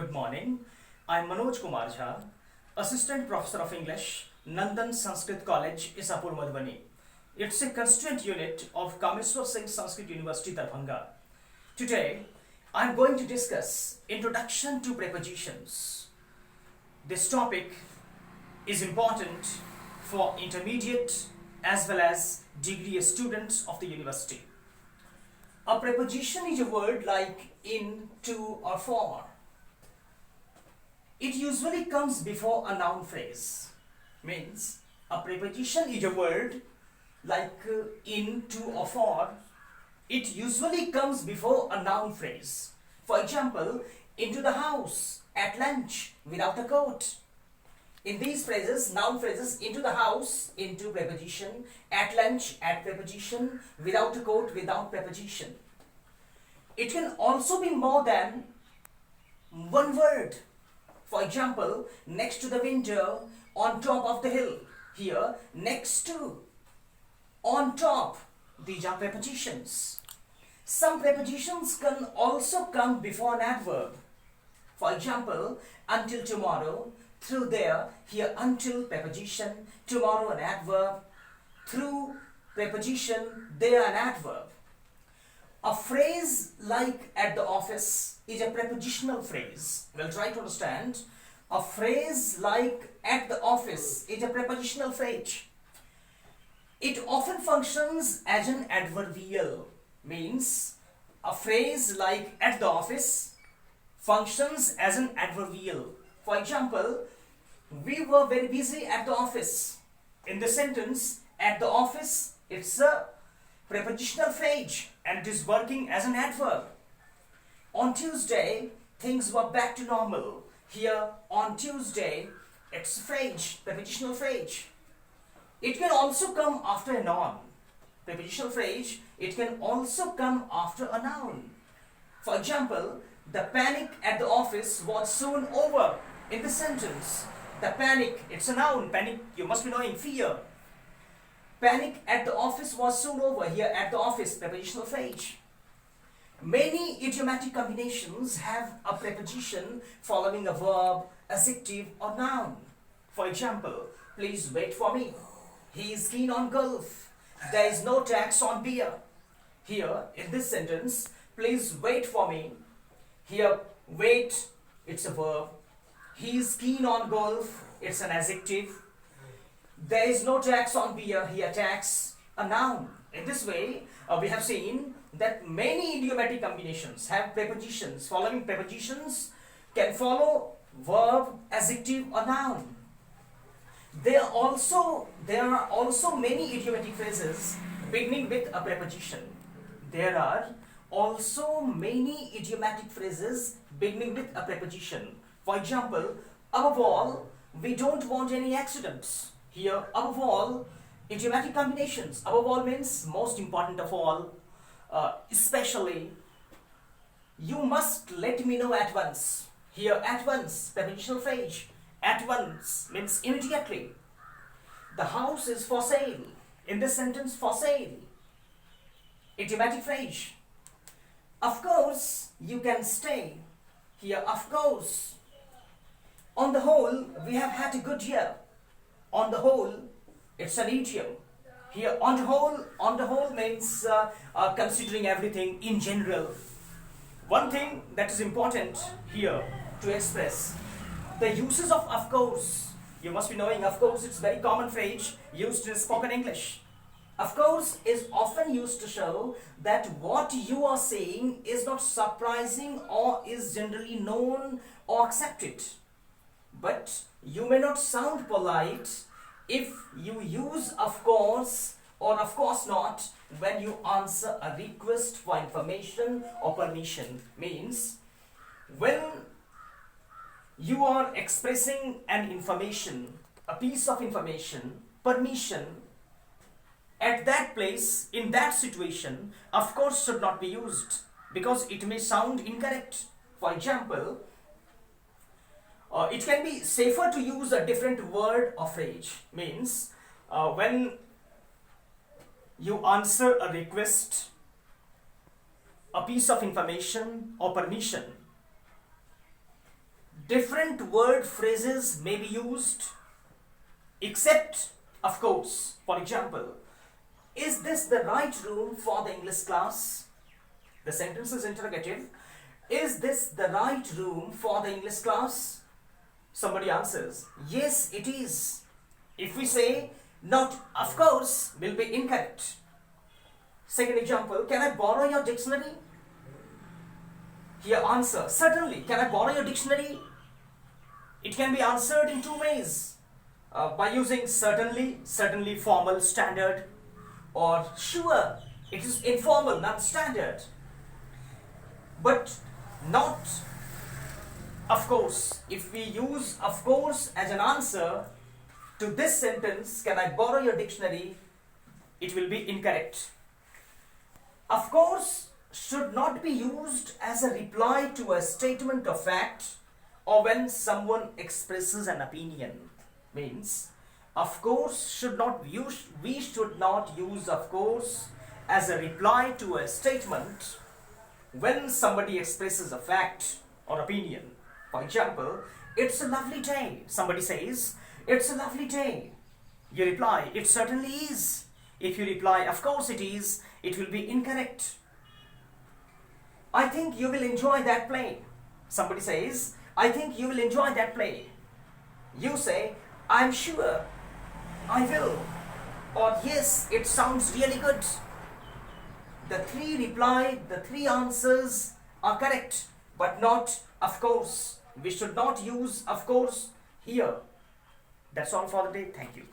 Good morning. I'm Manoj Kumar Jha, Assistant Professor of English, Nandan Sanskrit College, Isahpur, Madhubani. It's a constituent unit of Kameswar Singh Sanskrit University, Darbhanga. Today, I'm going to discuss Introduction to Prepositions. This topic is important for intermediate as well as degree students of the university. A preposition is a word like in, to, or for. It usually comes before a noun phrase. Means a preposition is a word like in, to, or for. It usually comes before a noun phrase. For example, into the house, at lunch, without a coat. In these phrases, noun phrases, into the house, into preposition, at lunch, at preposition, without a coat, without preposition. It can also be more than one word. For example, next to the window, on top of the hill. Here, next to, on top. These are prepositions. Some prepositions can also come before an adverb. For example, until tomorrow, through there, here until preposition, tomorrow an adverb, through preposition, there an adverb. A phrase like at the office is a prepositional phrase. We'll try to understand. A phrase like at the office is a prepositional phrase. It often functions as an adverbial. Means a phrase like at the office functions as an adverbial. For example, we were very busy at the office. In the sentence, at the office, it's a prepositional phrase and it is working as an adverb. On Tuesday, things were back to normal. Here, on Tuesday, it's a phrase, prepositional phrase. It can also come after a noun. Prepositional phrase, it can also come after a noun. For example, the panic at the office was soon over. In the sentence, the panic, it's a noun. Panic, you must be knowing, fear. Panic at the office was soon over. Here, at the office, prepositional phrase. Many idiomatic combinations have a preposition following a verb, adjective, or noun. For example, please wait for me. He is keen on golf. There is no tax on beer. Here, in this sentence, please wait for me. Here, wait, it's a verb. He is keen on golf, it's an adjective. There is no tax on beer, here tax, a noun. In this way, we have seen that many idiomatic combinations have prepositions. Following prepositions can follow verb, adjective, or noun. There are also many idiomatic phrases beginning with a preposition. There are also many idiomatic phrases beginning with a preposition. For example, above all, we don't want any accidents. Here, above all, idiomatic combinations. Above all means most important of all. Especially, you must let me know at once. Here, at once, prepositional phrase. At once means immediately. The house is for sale. In this sentence, for sale. Idiomatic phrase. Of course, you can stay. Here, of course. On the whole, we have had a good year. On the whole, it's an idiom. Here, on the whole means considering everything in general. One thing that is important here to express, the uses of course. You must be knowing, of course, it's a very common phrase used in spoken English. Of course is often used to show that what you are saying is not surprising or is generally known or accepted. But you may not sound polite if you use of course or of course not when you answer a request for information or permission. Means when you are expressing an information, a piece of information, permission, at that place, in that situation, of course should not be used because it may sound incorrect. For example, it can be safer to use a different word or phrase. Means when you answer a request, a piece of information or permission, different word phrases may be used, except, of course, for example, is this the right room for the English class? The sentence is interrogative. Is this the right room for the English class? Somebody answers, yes, it is. If we say, not, of course, will be incorrect. Second example, can I borrow your dictionary? Here answer, certainly. Can I borrow your dictionary? It can be answered in two ways. By using certainly formal, standard, or sure, it is informal, not standard. But not, of course. If we use of course as an answer to this sentence, can I borrow your dictionary? It will be incorrect. Of course should not be used as a reply to a statement of fact or when someone expresses an opinion. Means, of course should not use, we should not use of course as a reply to a statement when somebody expresses a fact or opinion. For example, it's a lovely day. Somebody says, it's a lovely day. You reply, it certainly is. If you reply, of course it is, it will be incorrect. I think you will enjoy that play. Somebody says, I think you will enjoy that play. You say, I'm sure I will. Or yes, it sounds really good. The three answers are correct, but not of course. We should not use of course here. That's all for the day. Thank you.